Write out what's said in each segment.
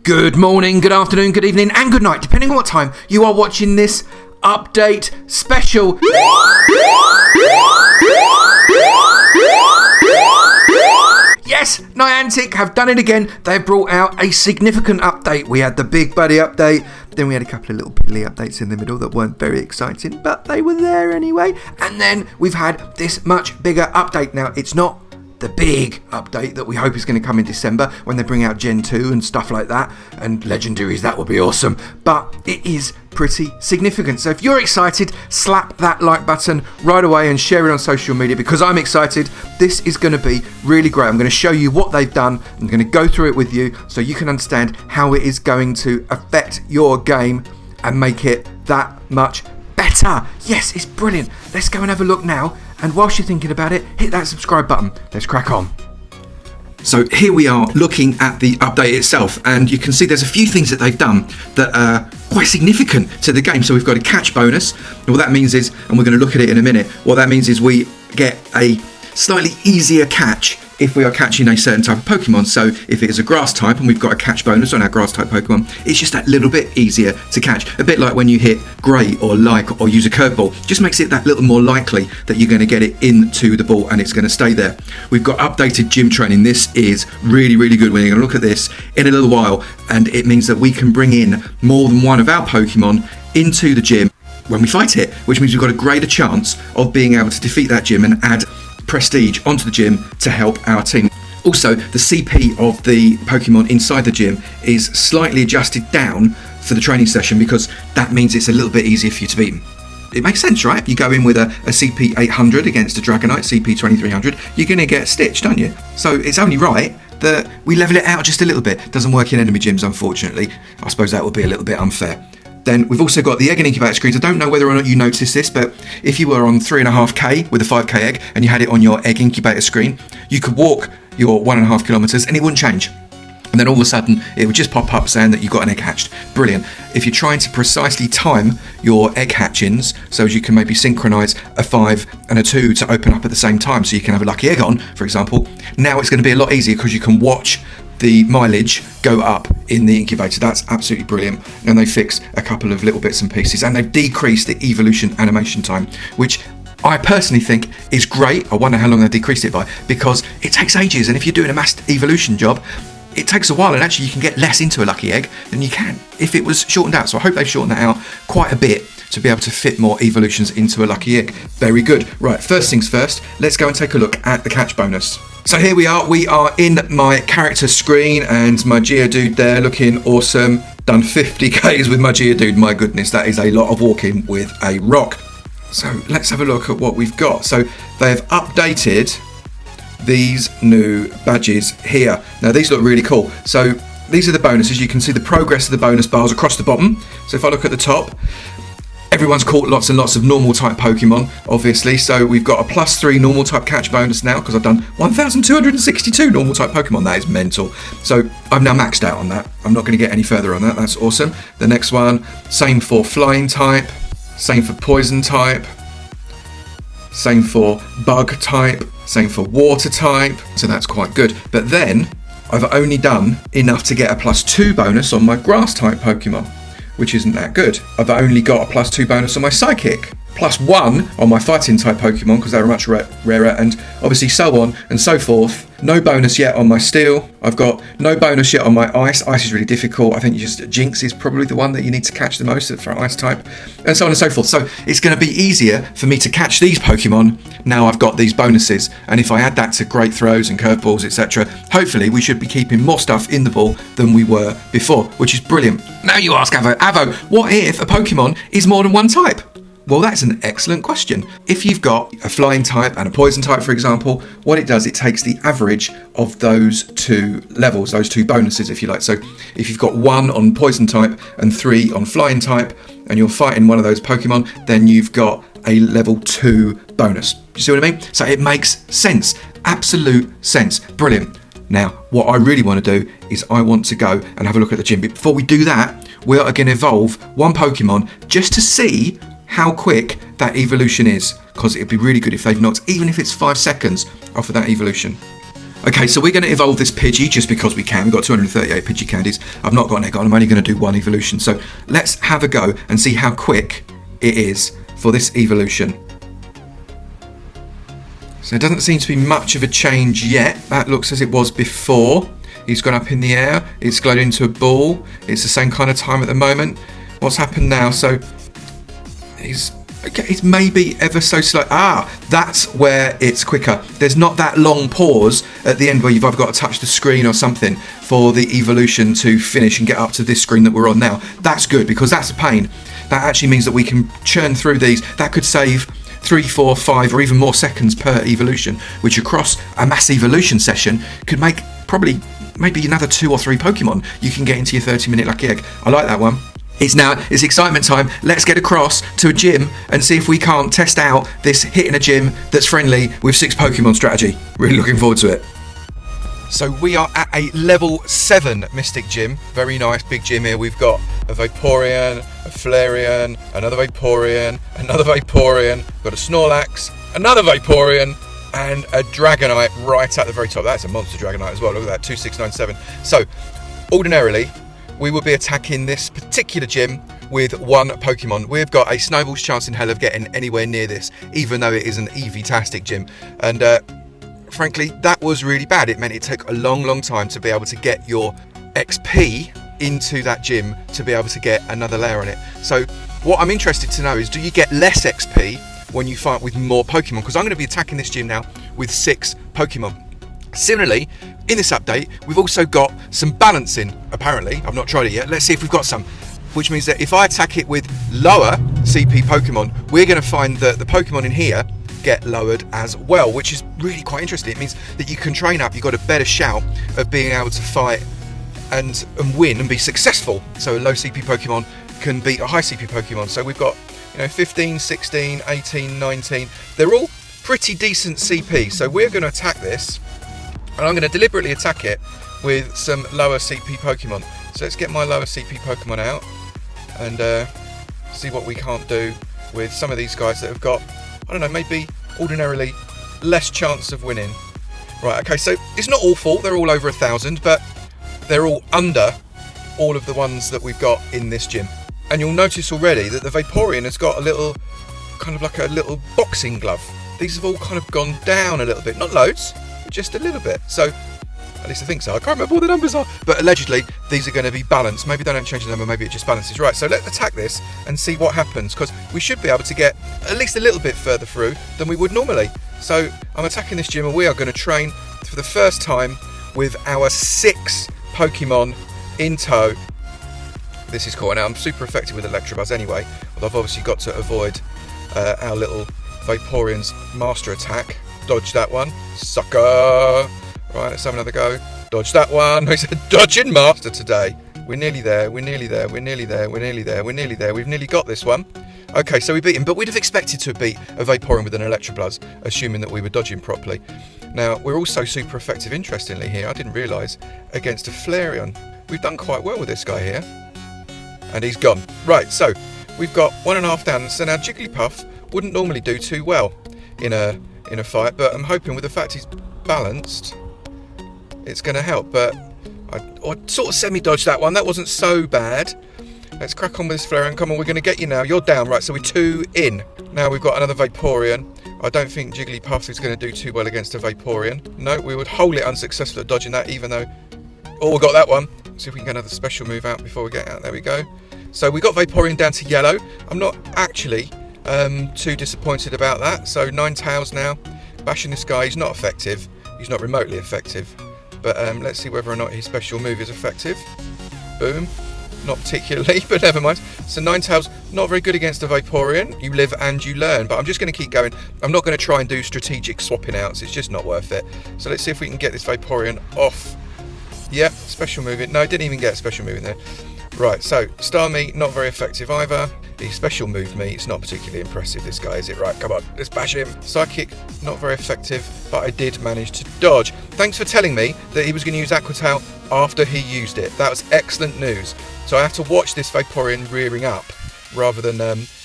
Good morning, good afternoon, good evening, and good night, depending on what time you are watching this update special. Yes, Niantic have done it again. They've brought out a significant update. We had the Big Buddy update, then we had a couple of little piddly updates in the middle that weren't very exciting, but they were there anyway. And then we've had this much bigger update. Now, it's not the big update that we hope is going to come in December when they bring out Gen 2 and stuff like that, and legendaries, that would be awesome, but it is pretty significant. So if you're excited, slap that like button right away and share it on social media, because I'm excited. This is going to be really great. I'm going to show you what they've done. I'm going to go through it with you so you can understand how it is going to affect your game and make it that much better. Yes, it's brilliant. Let's go and have a look now. And whilst you're thinking about it, hit that subscribe button. Let's crack on. So here we are looking at the update itself, and you can see there's a few things that they've done that are quite significant to the game. So we've got a catch bonus. And what that means is, and we're going to look at it in a minute, what that means is we get a slightly easier catch if we are catching a certain type of Pokemon. So if it is a grass type and we've got a catch bonus on our grass type Pokemon, it's just that little bit easier to catch. A bit like when you hit Great or Like or use a curveball, just makes it that little more likely that you're going to get it into the ball and it's going to stay there. We've got updated gym training. This is really, really good. We're going to look at this in a little while, and it means that we can bring in more than one of our Pokemon into the gym when we fight it, which means we've got a greater chance of being able to defeat that gym and add prestige onto the gym to help our team. Also, the CP of the Pokemon inside the gym is slightly adjusted down for the training session, because that means it's a little bit easier for you to beat them. It makes sense, right? You go in with a CP 800 against a Dragonite CP 2300, you're going to get stitched, aren't you? So it's only right that we level it out just a little bit. Doesn't work in enemy gyms, unfortunately. I suppose that would be a little bit unfair. Then we've also got the egg and incubator screens. I don't know whether or not you noticed this, but if you were on 3.5k with a 5k egg and you had it on your egg incubator screen, you could walk your 1.5 kilometers and it wouldn't change. And then all of a sudden, it would just pop up saying that you got an egg hatched. Brilliant. If you're trying to precisely time your egg hatchings, so as you can maybe synchronize a 5 and a 2 to open up at the same time, so you can have a lucky egg on, for example, now it's going to be a lot easier because you can watch the mileage go up in the incubator. That's absolutely brilliant. And they fixed a couple of little bits and pieces, and they've decreased the evolution animation time, which I personally think is great. I wonder how long they decreased it by, because it takes ages, and if you're doing a mass evolution job, it takes a while, and actually you can get less into a lucky egg than you can if it was shortened out. So I hope they've shortened that out quite a bit to be able to fit more evolutions into a lucky egg. Very good. Right, first things first, let's go and take a look at the catch bonus. So here we are in my character screen, and my Geodude there looking awesome. Done 50 Ks with my Geodude. My goodness, that is a lot of walking with a rock. So let's have a look at what we've got. So they've updated these new badges here. Now these look really cool. So these are the bonuses. You can see the progress of the bonus bars across the bottom. So if I look at the top, everyone's caught lots and lots of normal type Pokemon, obviously. So we've got a +3 normal type catch bonus now, because I've done 1,262 normal type Pokemon. That is mental. So I've now maxed out on that. I'm not going to get any further on that. That's awesome. The next one, same for flying type, same for poison type, same for bug type, same for water type. So that's quite good. But then I've only done enough to get a +2 bonus on my grass type Pokemon, which isn't that good. I've only got a +2 bonus on my Psychic, +1 on my fighting type Pokemon, because they're much rarer, and obviously so on and so forth. No bonus yet on my Steel. I've got no bonus yet on my Ice. Ice is really difficult. I think Jinx is probably the one that you need to catch the most for Ice type, and so on and so forth. So it's going to be easier for me to catch these Pokemon now I've got these bonuses, and if I add that to Great Throws and Curveballs, etc., hopefully we should be keeping more stuff in the ball than we were before, which is brilliant. Now you ask Avo, what if a Pokemon is more than one type? Well, that's an excellent question. If you've got a flying type and a poison type, for example, what it does, it takes the average of those two levels, those two bonuses, if you like. So if you've got 1 on poison type and 3 on flying type, and you're fighting one of those Pokemon, then you've got a level 2 bonus. You see what I mean? So it makes sense. Absolute sense. Brilliant. Now, what I really want to do is I want to go and have a look at the gym. But before we do that, we are going to evolve one Pokemon just to see how quick that evolution is, because it'd be really good if they've knocked, even if it's 5 seconds off of that evolution. Okay, so we're going to evolve this Pidgey just because we can. We've got 238 Pidgey candies. I've not got an egg on. I'm only going to do one evolution. So let's have a go and see how quick it is for this evolution. So it doesn't seem to be much of a change yet. That looks as it was before. He's gone up in the air. It's glowed into a ball. It's the same kind of time at the moment. What's happened now? So he's maybe ever so slow. That's where it's quicker. There's not that long pause at the end where you've either got to touch the screen or something for the evolution to finish and get up to this screen that we're on now. That's good, because that's a pain. That actually means that we can churn through these. That could save 3, 4, 5 or even more seconds per evolution, which across a mass evolution session could make maybe another 2 or 3 Pokemon you can get into your 30-minute lucky egg. I like that one. It's excitement time. Let's get across to a gym and see if we can't test out this hitting a gym that's friendly with 6 Pokemon strategy. Really looking forward to it. So we are at a level 7 Mystic Gym. Very nice big gym here. We've got a Vaporeon, a Flareon, another Vaporeon, another Vaporeon, got a Snorlax, another Vaporeon, and a Dragonite right at the very top. That's a monster Dragonite as well. Look at that, 2697. So ordinarily, we will be attacking this particular gym with 1 Pokemon. We've got a snowball's chance in hell of getting anywhere near this, even though it is an Eevee-tastic gym. And frankly, that was really bad. It meant it took a long time to be able to get your XP into that gym to be able to get another layer on it. So what I'm interested to know is, do you get less XP when you fight with more Pokemon? Because I'm going to be attacking this gym now with 6 Pokemon. Similarly, in this update, we've also got some balancing, apparently. I've not tried it yet. Let's see if we've got some. Which means that if I attack it with lower CP Pokemon, we're going to find that the Pokemon in here get lowered as well, which is really quite interesting. It means that you can train up. You've got a better shout of being able to fight and win and be successful. So a low CP Pokemon can beat a high CP Pokemon. So we've got 15, 16, 18, 19. They're all pretty decent CP. So we're going to attack this. And I'm going to deliberately attack it with some lower CP Pokemon. So let's get my lower CP Pokemon out and see what we can't do with some of these guys that have got, I don't know, maybe ordinarily less chance of winning. Right, okay, so it's not awful. They're all over 1,000, but they're all under all of the ones that we've got in this gym. And you'll notice already that the Vaporeon has got a little, kind of like a little boxing glove. These have all kind of gone down a little bit. Not loads, just a little bit. So, at least I think so. I can't remember what the numbers are. But allegedly, these are going to be balanced. Maybe they don't change the number, maybe it just balances. Right, so let's attack this and see what happens, because we should be able to get at least a little bit further through than we would normally. So, I'm attacking this gym and we are going to train for the first time with our 6 Pokemon in tow. This is cool. Now, I'm super effective with Electabuzz anyway, although I've obviously got to avoid our little Vaporeon's master attack. Dodge that one, sucker. Right, let's have another go. Dodge that one. He's a dodging master today. We're nearly there, we're nearly there, we're nearly there, we're nearly there, we're nearly there. We've nearly got this one. Okay, so we beat him, but we'd have expected to beat a Vaporeon with an Electabuzz, assuming that we were dodging properly. Now, we're also super effective, interestingly here, I didn't realise, against a Flareon. We've done quite well with this guy here. And he's gone. Right, so we've got 1.5 down. So now Jigglypuff wouldn't normally do too well in a fight, but I'm hoping with the fact he's balanced, it's going to help. But I sort of semi-dodged that one. That wasn't so bad. Let's crack on with this Flareon. Come on, we're going to get you now. You're down. Right, so we're 2 in. Now we've got another Vaporeon. I don't think Jigglypuff is going to do too well against a Vaporeon. No, we would wholly unsuccessful at dodging that, even though... Oh, we got that one. See if we can get another special move out before we get out. There we go. So we got Vaporeon down to yellow. I'm not actually too disappointed about that. So 9 tails now. Bashing this guy. He's not effective. He's not remotely effective. But let's see whether or not his special move is effective. Boom. Not particularly, but never mind. So 9 tails, not very good against a Vaporeon. You live and you learn. But I'm just going to keep going. I'm not going to try and do strategic swapping outs. It's just not worth it. So let's see if we can get this Vaporeon off. Yep, special move in. No, didn't even get a special move in there. Right, so Starmie, not very effective either. The special move me, it's not particularly impressive, this guy, is it? Right, come on, let's bash him. Psychic, not very effective, but I did manage to dodge. Thanks for telling me that he was going to use Aqua Tail after he used it. That was excellent news. So I have to watch this Vaporeon rearing up rather than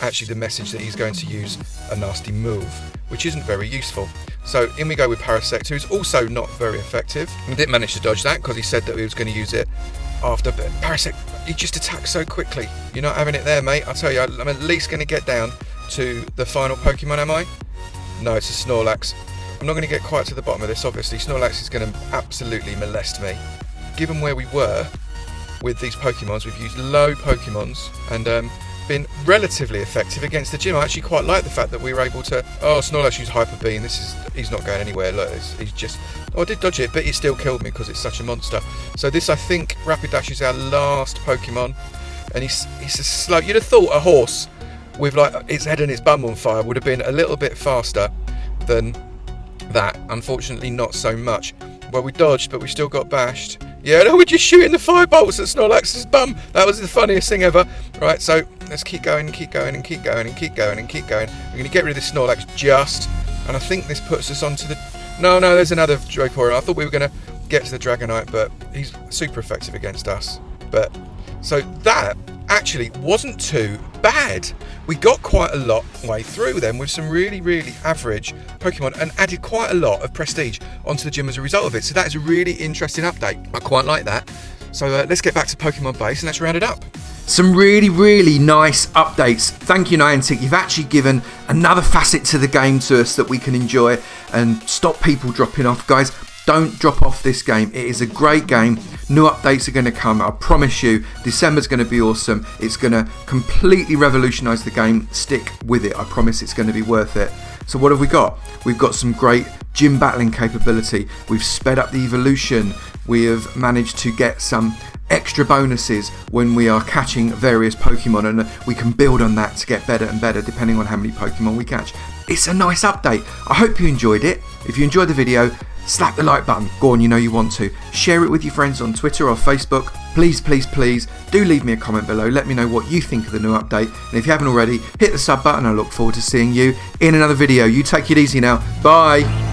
actually the message that he's going to use a nasty move, which isn't very useful. So in we go with Parasect, who's also not very effective. We didn't manage to dodge that because he said that he was going to use it after, but Parasect, he just attacks so quickly. You're not having it there, mate. I'll tell you, I'm at least going to get down to the final Pokemon, am I? No, it's a Snorlax. I'm not going to get quite to the bottom of this, obviously. Snorlax is going to absolutely molest me. Given where we were with these Pokemons, we've used low Pokemons and been relatively effective against the gym. I actually quite like the fact that we were able to... Oh, Snorlax used Hyper Beam. He's not going anywhere. Look, he's just... Oh, I did dodge it, but he still killed me because it's such a monster. So this, I think, Rapidash is our last Pokemon. And he's a slow... You'd have thought a horse with like its head and its bum on fire would have been a little bit faster than that. Unfortunately, not so much. Well, we dodged, but we still got bashed. Yeah, no, we're just shooting the firebolts at Snorlax's bum. That was the funniest thing ever. Right, so let's keep going and keep going and keep going and keep going and keep going. We're going to get rid of this Snorlax just, and I think this puts us onto the... No, there's another Dracoran. I thought we were going to get to the Dragonite, but he's super effective against us. But so that actually wasn't too bad. We got quite a lot way through them with some really, really average Pokemon and added quite a lot of prestige onto the gym as a result of it. So that is a really interesting update. I quite like that. So let's get back to Pokemon base and let's round it up. Some really, really nice updates. Thank you, Niantic. You've actually given another facet to the game to us that we can enjoy and stop people dropping off. Guys, don't drop off this game. It is a great game. New updates are going to come. I promise you, December's going to be awesome. It's going to completely revolutionise the game. Stick with it. I promise it's going to be worth it. So what have we got? We've got some great gym battling capability. We've sped up the evolution. We have managed to get some extra bonuses when we are catching various Pokemon, and we can build on that to get better and better depending on how many Pokemon we catch. It's a nice update. I hope you enjoyed it. If you enjoyed the video, slap the like button. Go on, you know you want to. Share it with your friends on Twitter or Facebook. Please, please, please do leave me a comment below. Let me know what you think of the new update. And if you haven't already, hit the sub button. I look forward to seeing you in another video. You take it easy now. Bye.